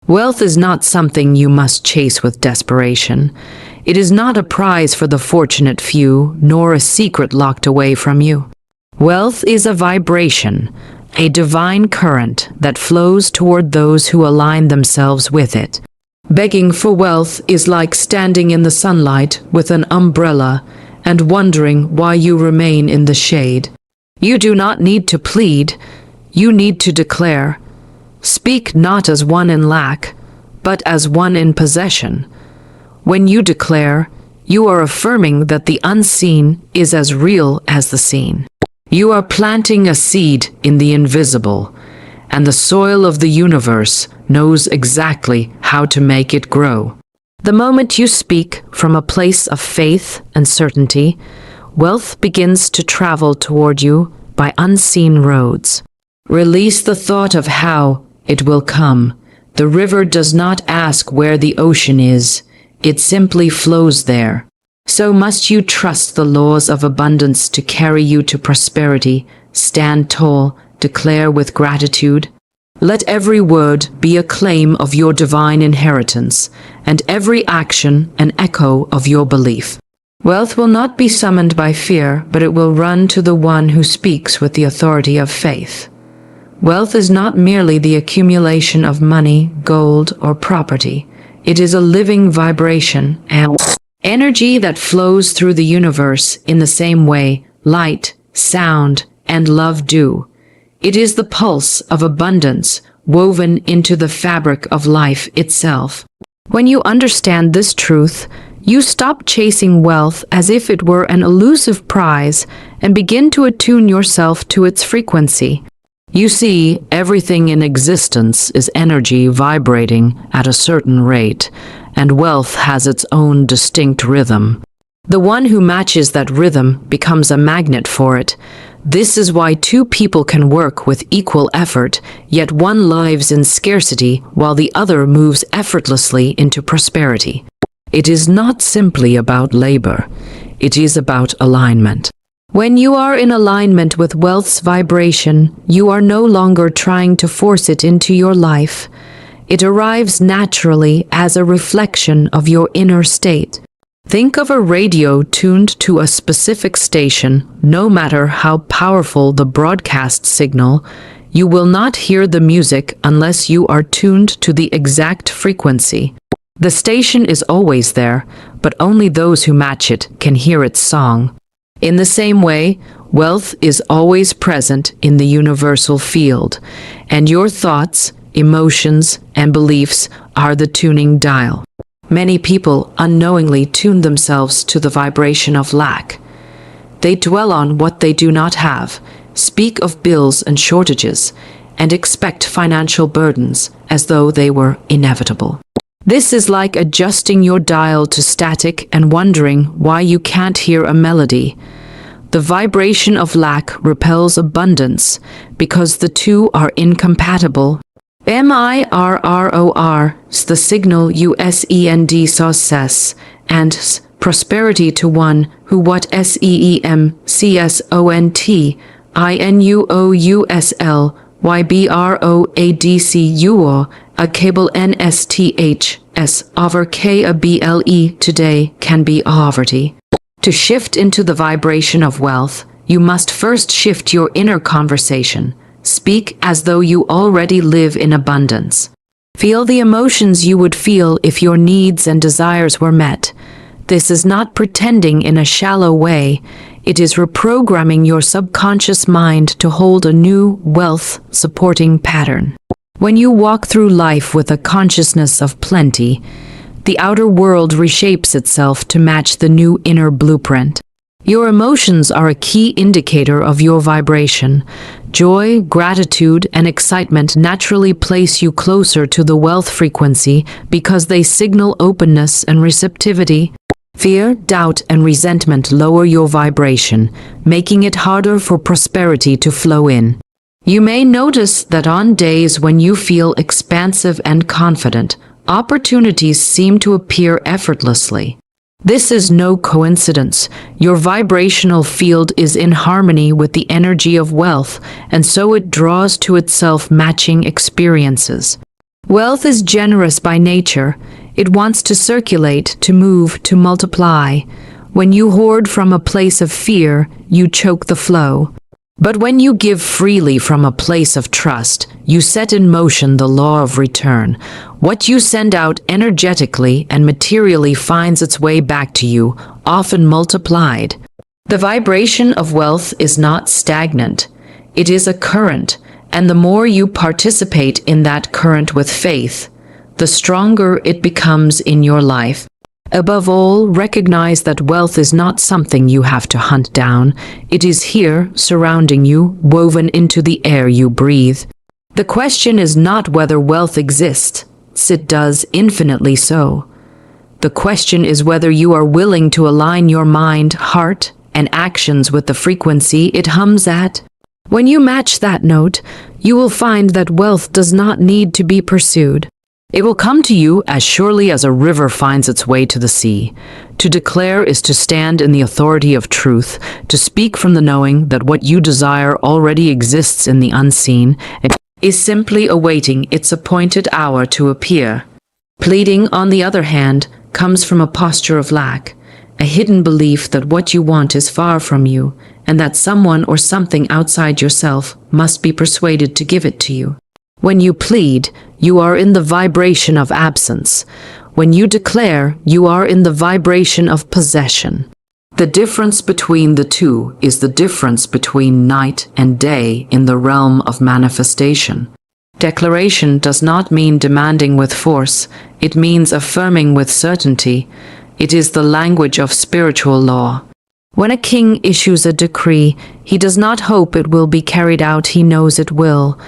Wealth is not something you must chase with desperation. It is not a prize for the fortunate few, nor a secret locked away from you. Wealth is a vibration, a divine current that flows toward those who align themselves with it. Begging for wealth is like standing in the sunlight with an umbrella and wondering why you remain in the shade. You do not need to plead, you need to declare. Speak not as one in lack, but as one in possession. When you declare, you are affirming that the unseen is as real as the seen. You are planting a seed in the invisible, and the soil of the universe knows exactly how to make it grow. The moment you speak from a place of faith and certainty, wealth begins to travel toward you by unseen roads. Release the thought of how it will come. The river does not ask where the ocean is, it simply flows there. So must you trust the laws of abundance to carry you to prosperity. Stand tall, declare with gratitude. Let every word be a claim of your divine inheritance, and every action an echo of your belief. Wealth will not be summoned by fear, but it will run to the one who speaks with the authority of faith. Wealth is not merely the accumulation of money, gold, or property. It is a living vibration and energy that flows through the universe in the same way light, sound, and love do. It is the pulse of abundance woven into the fabric of life itself. When you understand this truth, you stop chasing wealth as if it were an elusive prize and begin to attune yourself to its frequency. You see, everything in existence is energy vibrating at a certain rate, and wealth has its own distinct rhythm. The one who matches that rhythm becomes a magnet for it. This is why two people can work with equal effort, yet one lives in scarcity while the other moves effortlessly into prosperity. It is not simply about labor. It is about alignment. When you are in alignment with wealth's vibration, you are no longer trying to force it into your life. It arrives naturally as a reflection of your inner state. Think of a radio tuned to a specific station. No matter how powerful the broadcast signal, you will not hear the music unless you are tuned to the exact frequency. The station is always there, but only those who match it can hear its song. In the same way, wealth is always present in the universal field, and your thoughts, emotions, and beliefs are the tuning dial. Many people unknowingly tune themselves to the vibration of lack. They dwell on what they do not have, speak of bills and shortages, and expect financial burdens as though they were inevitable. This is like adjusting your dial to static and wondering why you can't hear a melody. The vibration of lack repels abundance because the two are incompatible. MIRROR, the signal USEND success, and prosperity to one who what SEEM CSONT INUOUSL YBROADCUO a cable NSTHS over K a BLE today can be poverty. To shift into the vibration of wealth, you must first shift your inner conversation. Speak as though you already live in abundance. Feel the emotions you would feel if your needs and desires were met. This is not pretending in a shallow way. It is reprogramming your subconscious mind to hold a new wealth-supporting pattern. When you walk through life with a consciousness of plenty, the outer world reshapes itself to match the new inner blueprint. Your emotions are a key indicator of your vibration. Joy, gratitude, and excitement naturally place you closer to the wealth frequency because they signal openness and receptivity. Fear, doubt, and resentment lower your vibration, making it harder for prosperity to flow in. You may notice that on days when you feel expansive and confident, opportunities seem to appear effortlessly. This is no coincidence. Your vibrational field is in harmony with the energy of wealth, and so it draws to itself matching experiences. Wealth is generous by nature. It wants to circulate, to move, to multiply. When you hoard from a place of fear, you choke the flow. But when you give freely from a place of trust, you set in motion the law of return. What you send out energetically and materially finds its way back to you, often multiplied. The vibration of wealth is not stagnant. It is a current, and the more you participate in that current with faith, the stronger it becomes in your life. Above all, recognize that wealth is not something you have to hunt down. It is here, surrounding you, woven into the air you breathe. The question is not whether wealth exists. It does, infinitely so. The question is whether you are willing to align your mind, heart, and actions with the frequency it hums at. When you match that note, you will find that wealth does not need to be pursued. It will come to you as surely as a river finds its way to the sea. To declare is to stand in the authority of truth, to speak from the knowing that what you desire already exists in the unseen, and is simply awaiting its appointed hour to appear. Pleading, on the other hand, comes from a posture of lack, a hidden belief that what you want is far from you, and that someone or something outside yourself must be persuaded to give it to you. When you plead, you are in the vibration of absence. When you declare, you are in the vibration of possession. The difference between the two is the difference between night and day in the realm of manifestation. Declaration does not mean demanding with force. It means affirming with certainty. It is the language of spiritual law. When a king issues a decree, he does not hope it will be carried out, he knows it will.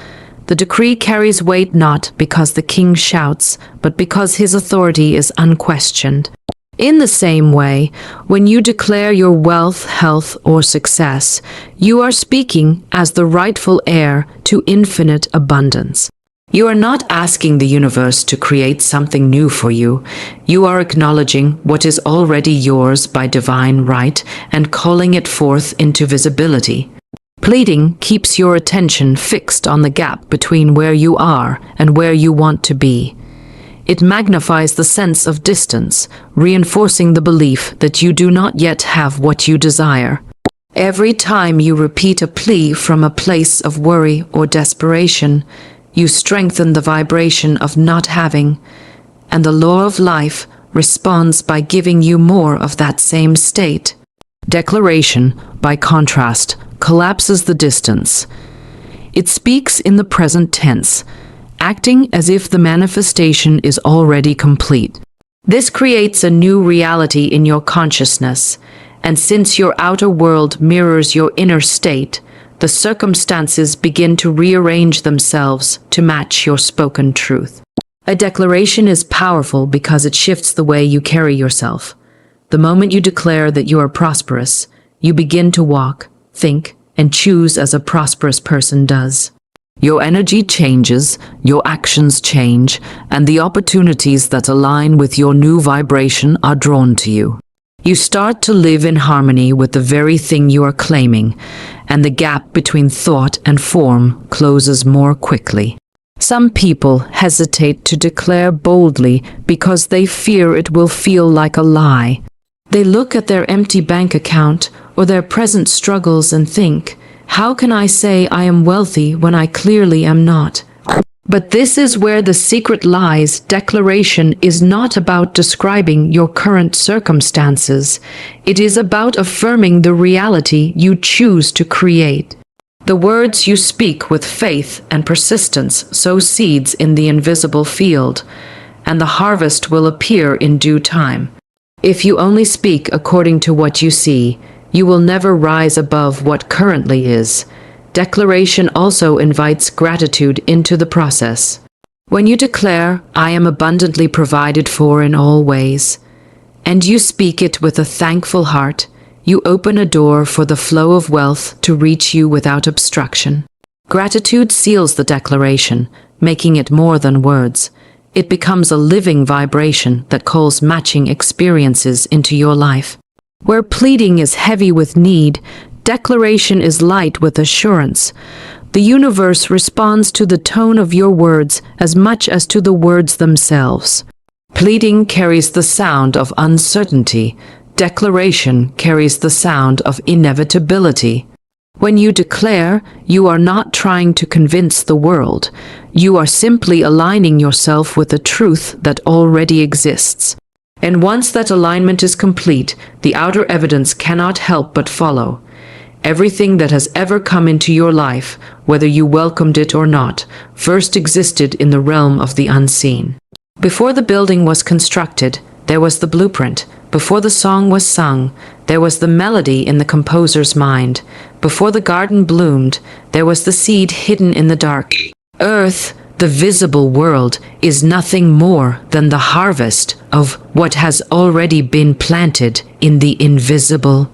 The decree carries weight not because the king shouts, but because his authority is unquestioned. In the same way, when you declare your wealth, health, or success, you are speaking as the rightful heir to infinite abundance. You are not asking the universe to create something new for you. You are acknowledging what is already yours by divine right and calling it forth into visibility. Pleading keeps your attention fixed on the gap between where you are and where you want to be. It magnifies the sense of distance, reinforcing the belief that you do not yet have what you desire. Every time you repeat a plea from a place of worry or desperation, you strengthen the vibration of not having, and the law of life responds by giving you more of that same state. Declaration, by contrast, collapses the distance. It speaks in the present tense, acting as if the manifestation is already complete. This creates a new reality in your consciousness, and since your outer world mirrors your inner state, the circumstances begin to rearrange themselves to match your spoken truth. A declaration is powerful because it shifts the way you carry yourself. The moment you declare that you are prosperous, you begin to walk, think, and choose as a prosperous person does. Your energy changes, your actions change, and the opportunities that align with your new vibration are drawn to you. You start to live in harmony with the very thing you are claiming, and the gap between thought and form closes more quickly. Some people hesitate to declare boldly because they fear it will feel like a lie. They look at their empty bank account or their present struggles and think, how can I say I am wealthy when I clearly am not? But this is where the secret lies. Declaration is not about describing your current circumstances. It is about affirming the reality you choose to create. The words you speak with faith and persistence sow seeds in the invisible field, and the harvest will appear in due time. If you only speak according to what you see, you will never rise above what currently is. Declaration also invites gratitude into the process. When you declare, I am abundantly provided for in all ways, and you speak it with a thankful heart, you open a door for the flow of wealth to reach you without obstruction. Gratitude seals the declaration, making it more than words. It becomes a living vibration that calls matching experiences into your life. Where pleading is heavy with need, declaration is light with assurance. The universe responds to the tone of your words as much as to the words themselves. Pleading carries the sound of uncertainty. Declaration carries the sound of inevitability. When you declare, you are not trying to convince the world. You are simply aligning yourself with the truth that already exists. And once that alignment is complete, the outer evidence cannot help but follow. Everything that has ever come into your life, whether you welcomed it or not, first existed in the realm of the unseen. Before the building was constructed, there was the blueprint. Before the song was sung, there was the melody in the composer's mind. Before the garden bloomed, there was the seed hidden in the dark. Earth, the visible world, is nothing more than the harvest of what has already been planted in the invisible.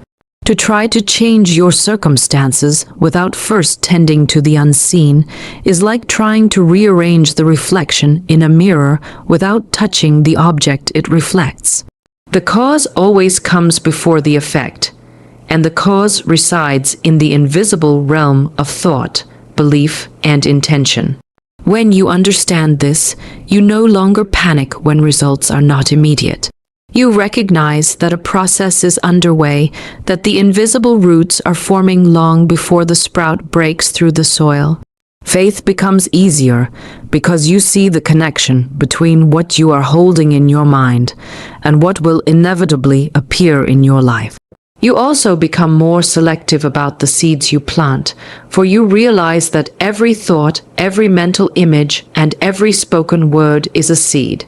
To try to change your circumstances without first tending to the unseen is like trying to rearrange the reflection in a mirror without touching the object it reflects. The cause always comes before the effect, and the cause resides in the invisible realm of thought, belief, and intention. When you understand this, you no longer panic when results are not immediate. You recognize that a process is underway, that the invisible roots are forming long before the sprout breaks through the soil. Faith becomes easier because you see the connection between what you are holding in your mind and what will inevitably appear in your life. You also become more selective about the seeds you plant, for you realize that every thought, every mental image, and every spoken word is a seed.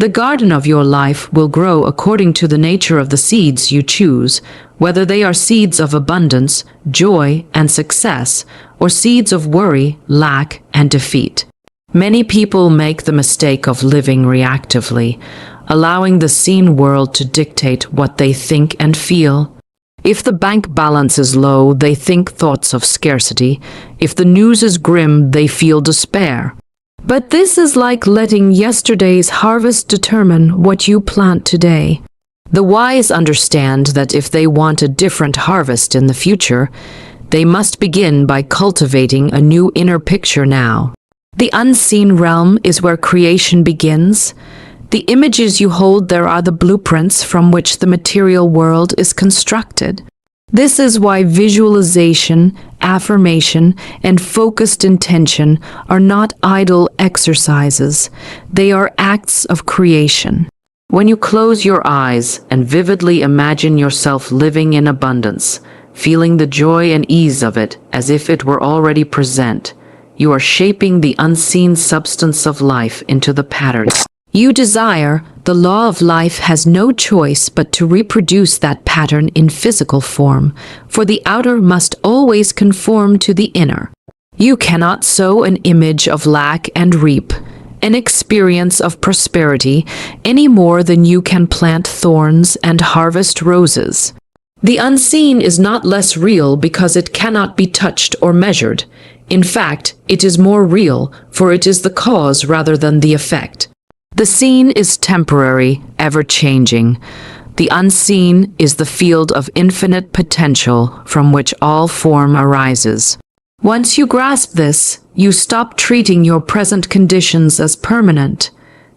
The garden of your life will grow according to the nature of the seeds you choose, whether they are seeds of abundance, joy, and success, or seeds of worry, lack, and defeat. Many people make the mistake of living reactively, allowing the seen world to dictate what they think and feel. If the bank balance is low, they think thoughts of scarcity. If the news is grim, they feel despair. But this is like letting yesterday's harvest determine what you plant today. The wise understand that if they want a different harvest in the future, they must begin by cultivating a new inner picture now. The unseen realm is where creation begins. The images you hold there are the blueprints from which the material world is constructed. This is why visualization, affirmation, and focused intention are not idle exercises. They are acts of creation. When you close your eyes and vividly imagine yourself living in abundance, feeling the joy and ease of it as if it were already present, you are shaping the unseen substance of life into the patterns you desire. The law of life has no choice but to reproduce that pattern in physical form, for the outer must always conform to the inner. You cannot sow an image of lack and reap an experience of prosperity any more than you can plant thorns and harvest roses. The unseen is not less real because it cannot be touched or measured. In fact, it is more real, for it is the cause rather than the effect. The seen is temporary, ever-changing. The unseen is the field of infinite potential from which all form arises. Once you grasp this, you stop treating your present conditions as permanent.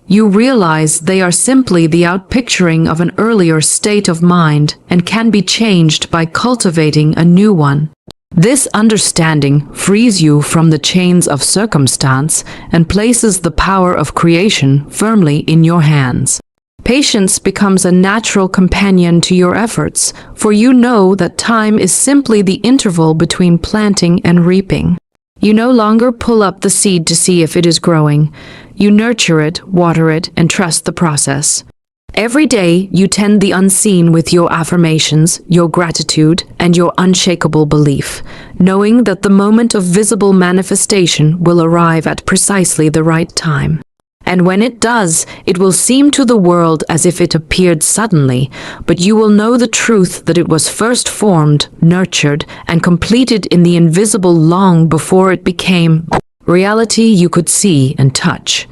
You realize they are simply the outpicturing of an earlier state of mind and can be changed by cultivating a new one. This understanding frees you from the chains of circumstance and places the power of creation firmly in your hands. Patience becomes a natural companion to your efforts, for you know that time is simply the interval between planting and reaping. You no longer pull up the seed to see if it is growing. You nurture it, water it, and trust the process. Every day, you tend the unseen with your affirmations, your gratitude, and your unshakable belief, knowing that the moment of visible manifestation will arrive at precisely the right time. And when it does, it will seem to the world as if it appeared suddenly, but you will know the truth that it was first formed, nurtured, and completed in the invisible long before it became reality you could see and touch.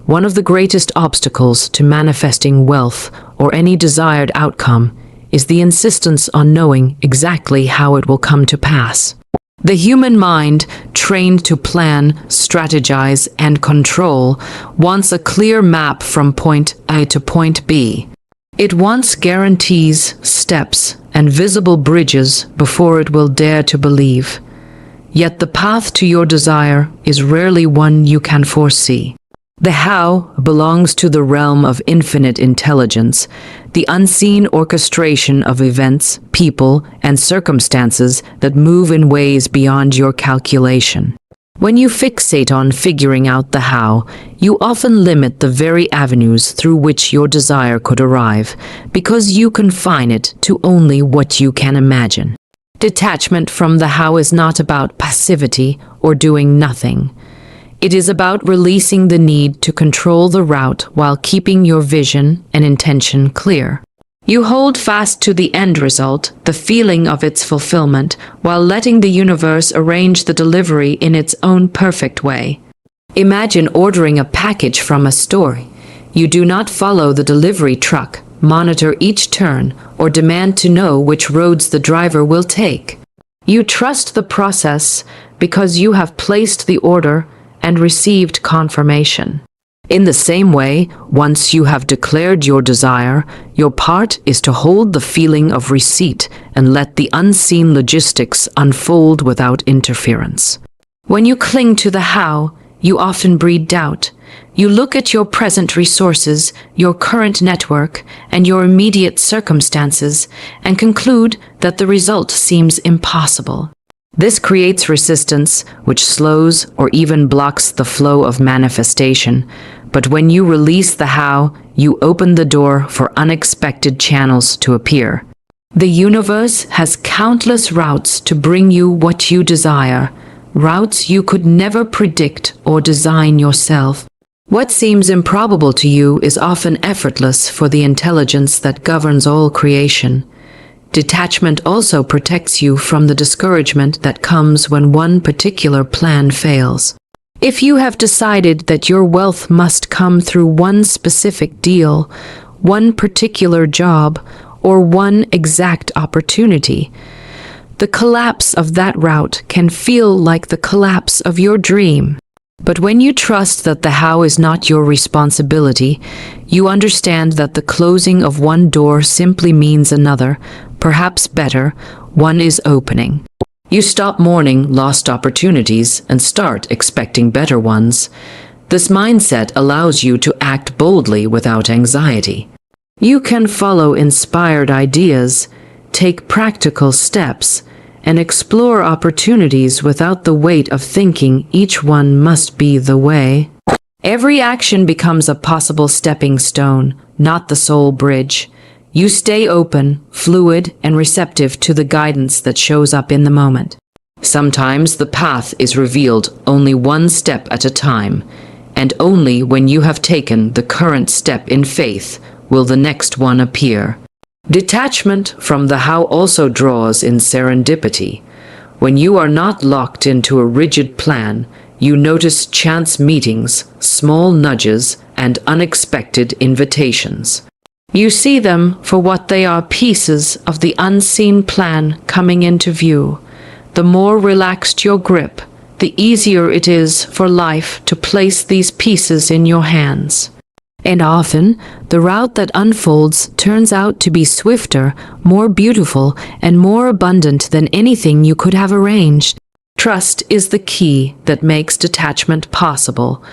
One of the greatest obstacles to manifesting wealth or any desired outcome is the insistence on knowing exactly how it will come to pass. The human mind, trained to plan, strategize, and control, wants a clear map from point A to point B. It wants guarantees, steps, and visible bridges before it will dare to believe. Yet the path to your desire is rarely one you can foresee. The how belongs to the realm of infinite intelligence, the unseen orchestration of events, people, and circumstances that move in ways beyond your calculation. When you fixate on figuring out the how, you often limit the very avenues through which your desire could arrive, because you confine it to only what you can imagine. Detachment from the how is not about passivity or doing nothing. It is about releasing the need to control the route while keeping your vision and intention clear. You hold fast to the end result, the feeling of its fulfillment, while letting the universe arrange the delivery in its own perfect way. Imagine ordering a package from a store. You do not follow the delivery truck, monitor each turn, or demand to know which roads the driver will take. You trust the process because you have placed the order and received confirmation. In the same way, once you have declared your desire, your part is to hold the feeling of receipt and let the unseen logistics unfold without interference. When you cling to the how, you often breed doubt. You look at your present resources, your current network, and your immediate circumstances, and conclude that the result seems impossible. This creates resistance, which slows or even blocks the flow of manifestation. But when you release the how, you open the door for unexpected channels to appear. The universe has countless routes to bring you what you desire, routes you could never predict or design yourself. What seems improbable to you is often effortless for the intelligence that governs all creation. Detachment also protects you from the discouragement that comes when one particular plan fails. If you have decided that your wealth must come through one specific deal, one particular job, or one exact opportunity, the collapse of that route can feel like the collapse of your dream. But when you trust that the how is not your responsibility, you understand that the closing of one door simply means another, perhaps better, one is opening. You stop mourning lost opportunities and start expecting better ones. This mindset allows you to act boldly without anxiety. You can follow inspired ideas, take practical steps, and explore opportunities without the weight of thinking each one must be the way. Every action becomes a possible stepping stone, not the sole bridge. You stay open, fluid, and receptive to the guidance that shows up in the moment. Sometimes the path is revealed only one step at a time, and only when you have taken the current step in faith will the next one appear. Detachment from the how also draws in serendipity. When you are not locked into a rigid plan, you notice chance meetings, small nudges, and unexpected invitations. You see them for what they are, pieces of the unseen plan coming into view. The more relaxed your grip, the easier it is for life to place these pieces in your hands. And often, the route that unfolds turns out to be swifter, more beautiful, and more abundant than anything you could have arranged. Trust is the key that makes detachment possible.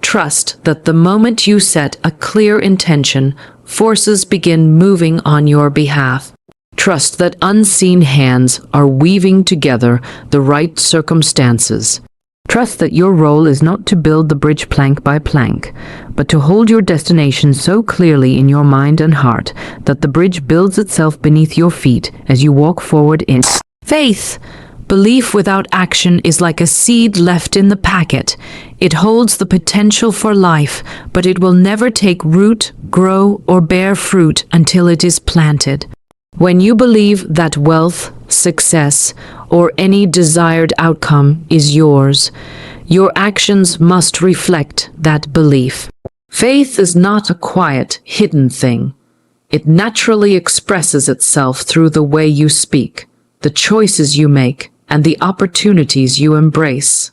Trust that the moment you set a clear intention, forces begin moving on your behalf. Trust that unseen hands are weaving together the right circumstances. Trust that your role is not to build the bridge plank by plank, but to hold your destination so clearly in your mind and heart that the bridge builds itself beneath your feet as you walk forward in faith. Belief without action is like a seed left in the packet. It holds the potential for life, but it will never take root, grow, or bear fruit until it is planted. When you believe that wealth, success, or any desired outcome is yours, your actions must reflect that belief. Faith is not a quiet, hidden thing. It naturally expresses itself through the way you speak, the choices you make, and the opportunities you embrace.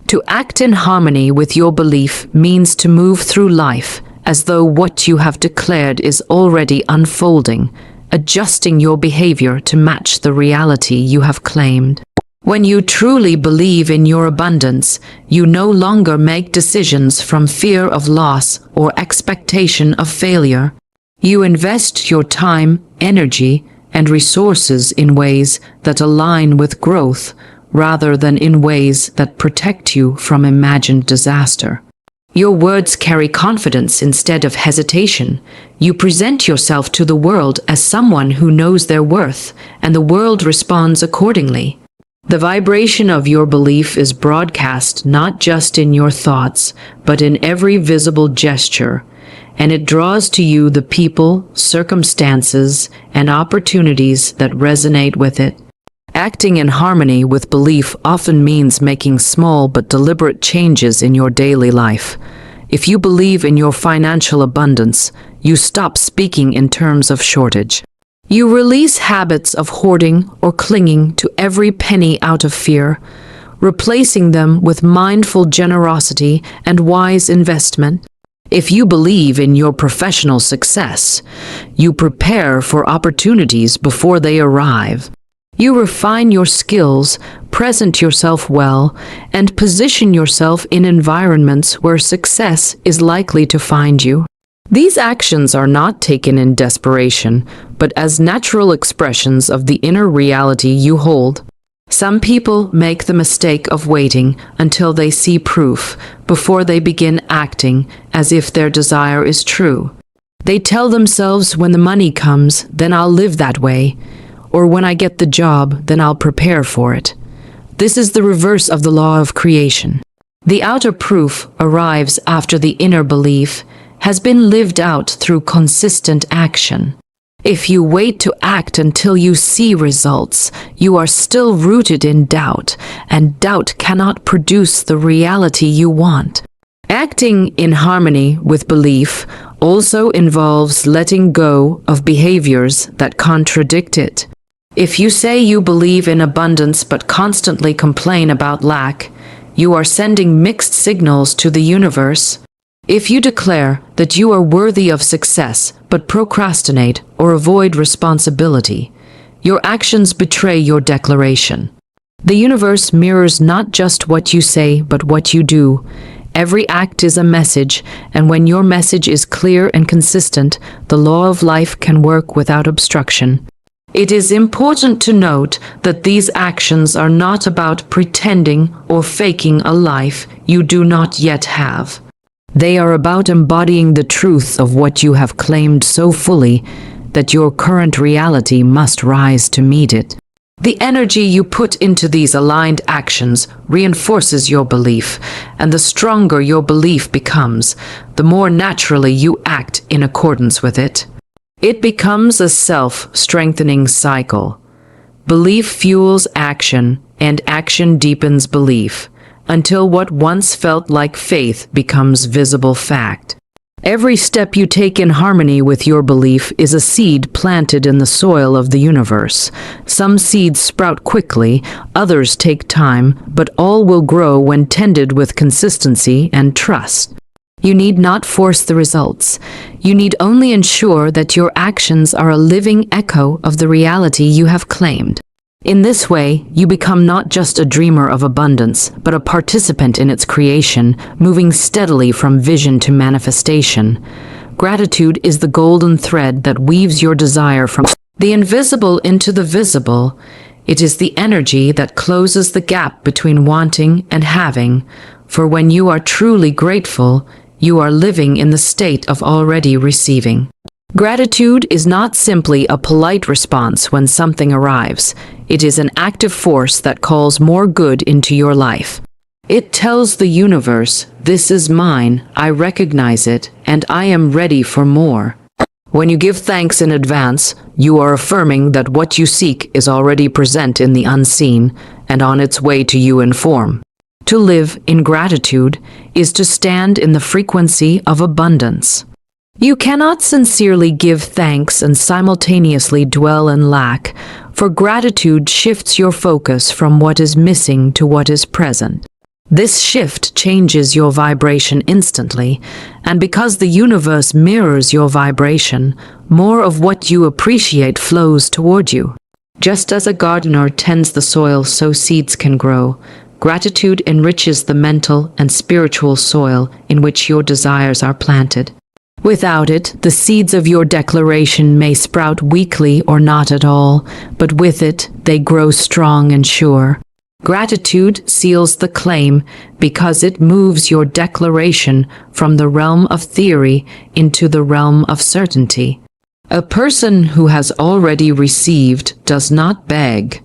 To act in harmony with your belief means to move through life as though what you have declared is already unfolding, adjusting your behavior to match the reality you have claimed. When you truly believe in your abundance, you no longer make decisions from fear of loss or expectation of failure. You invest your time, energy, and resources in ways that align with growth rather than in ways that protect you from imagined disaster. Your words carry confidence instead of hesitation. You present yourself to the world as someone who knows their worth, and the world responds accordingly. The vibration of your belief is broadcast not just in your thoughts, but in every visible gesture, and it draws to you the people, circumstances, and opportunities that resonate with it. Acting in harmony with belief often means making small but deliberate changes in your daily life. If you believe in your financial abundance, you stop speaking in terms of shortage. You release habits of hoarding or clinging to every penny out of fear, replacing them with mindful generosity and wise investment. If you believe in your professional success, you prepare for opportunities before they arrive. You refine your skills, present yourself well, and position yourself in environments where success is likely to find you. These actions are not taken in desperation, but as natural expressions of the inner reality you hold. Some people make the mistake of waiting until they see proof before they begin acting as if their desire is true. They tell themselves, when the money comes, then I'll live that way, or when I get the job, then I'll prepare for it. This is the reverse of the law of creation. The outer proof arrives after the inner belief has been lived out through consistent action. If you wait to act until you see results, you are still rooted in doubt, and doubt cannot produce the reality you want. Acting in harmony with belief also involves letting go of behaviors that contradict it. If you say you believe in abundance but constantly complain about lack, you are sending mixed signals to the universe. If you declare that you are worthy of success but procrastinate or avoid responsibility, your actions betray your declaration. The universe mirrors not just what you say but what you do. Every act is a message, and when your message is clear and consistent, the law of life can work without obstruction. It is important to note that these actions are not about pretending or faking a life you do not yet have. They are about embodying the truth of what you have claimed so fully that your current reality must rise to meet it. The energy you put into these aligned actions reinforces your belief, and the stronger your belief becomes, the more naturally you act in accordance with it. It becomes a self-strengthening cycle. Belief fuels action, and action deepens belief, until what once felt like faith becomes visible fact. Every step you take in harmony with your belief is a seed planted in the soil of the universe. Some seeds sprout quickly, others take time, but all will grow when tended with consistency and trust. You need not force the results. You need only ensure that your actions are a living echo of the reality you have claimed. In this way, you become not just a dreamer of abundance, but a participant in its creation, moving steadily from vision to manifestation. Gratitude is the golden thread that weaves your desire from the invisible into the visible. It is the energy that closes the gap between wanting and having, for when you are truly grateful, you are living in the state of already receiving. Gratitude is not simply a polite response when something arrives. It is an active force that calls more good into your life. It tells the universe, "This is mine, I recognize it, and I am ready for more." When you give thanks in advance, you are affirming that what you seek is already present in the unseen and on its way to you in form. To live in gratitude is to stand in the frequency of abundance. You cannot sincerely give thanks and simultaneously dwell in lack, for gratitude shifts your focus from what is missing to what is present. This shift changes your vibration instantly, and because the universe mirrors your vibration, more of what you appreciate flows toward you. Just as a gardener tends the soil so seeds can grow, gratitude enriches the mental and spiritual soil in which your desires are planted. Without it, the seeds of your declaration may sprout weakly or not at all, but with it, they grow strong and sure. Gratitude seals the claim because it moves your declaration from the realm of theory into the realm of certainty. A person who has already received does not beg.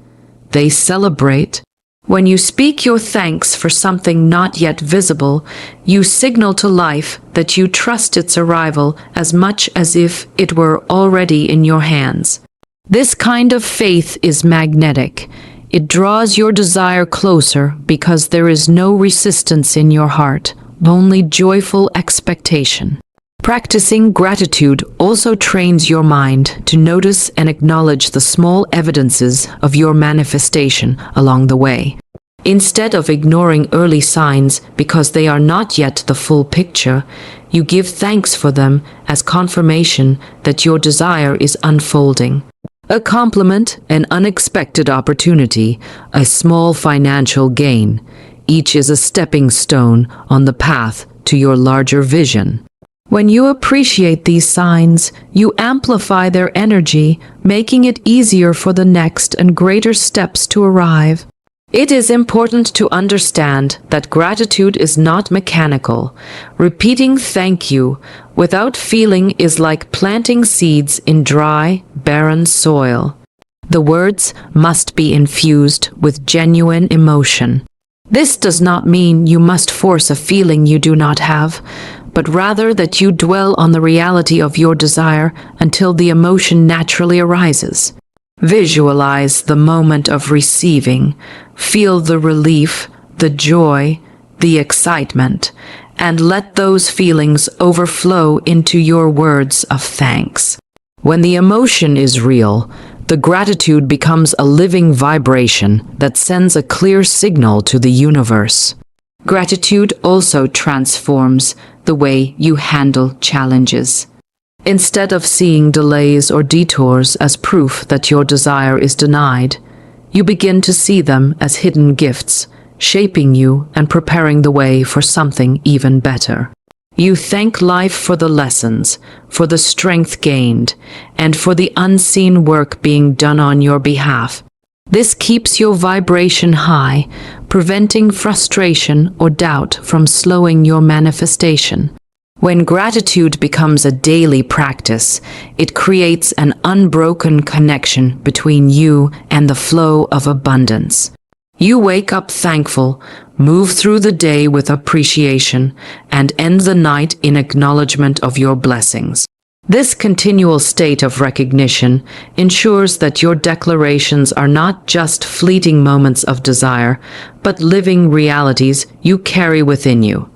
They celebrate. When you speak your thanks for something not yet visible, you signal to life that you trust its arrival as much as if it were already in your hands. This kind of faith is magnetic. It draws your desire closer because there is no resistance in your heart, only joyful expectation. Practicing gratitude also trains your mind to notice and acknowledge the small evidences of your manifestation along the way. Instead of ignoring early signs because they are not yet the full picture, you give thanks for them as confirmation that your desire is unfolding. A compliment, an unexpected opportunity, a small financial gain, each is a stepping stone on the path to your larger vision. When you appreciate these signs, you amplify their energy, making it easier for the next and greater steps to arrive. It is important to understand that gratitude is not mechanical. Repeating thank you without feeling is like planting seeds in dry, barren soil. The words must be infused with genuine emotion. This does not mean you must force a feeling you do not have, but rather that you dwell on the reality of your desire until the emotion naturally arises. Visualize the moment of receiving, feel the relief, the joy, the excitement, and let those feelings overflow into your words of thanks. When the emotion is real, the gratitude becomes a living vibration that sends a clear signal to the universe. Gratitude also transforms the way you handle challenges. Instead of seeing delays or detours as proof that your desire is denied, you begin to see them as hidden gifts, shaping you and preparing the way for something even better. You thank life for the lessons, for the strength gained, and for the unseen work being done on your behalf. This keeps your vibration high, preventing frustration or doubt from slowing your manifestation. When gratitude becomes a daily practice, it creates an unbroken connection between you and the flow of abundance. You wake up thankful, move through the day with appreciation, and end the night in acknowledgement of your blessings. This continual state of recognition ensures that your declarations are not just fleeting moments of desire, but living realities you carry within you.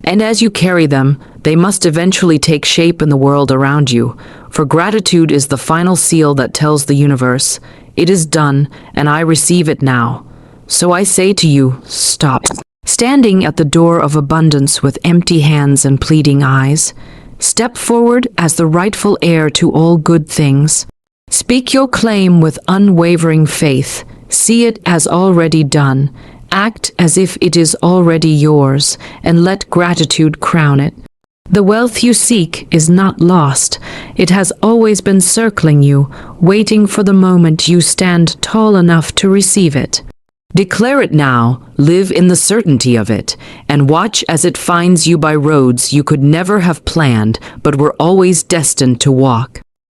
And as you carry them, they must eventually take shape in the world around you, for gratitude is the final seal that tells the universe, "It is done, and I receive it now." So I say to you, stop. Standing at the door of abundance with empty hands and pleading eyes, step forward as the rightful heir to all good things. Speak your claim with unwavering faith, see it as already done, act as if it is already yours, and let gratitude crown it. The wealth you seek is not lost. It has always been circling you, waiting for the moment you stand tall enough to receive it. Declare it now, live in the certainty of it, and watch as it finds you by roads you could never have planned but were always destined to walk.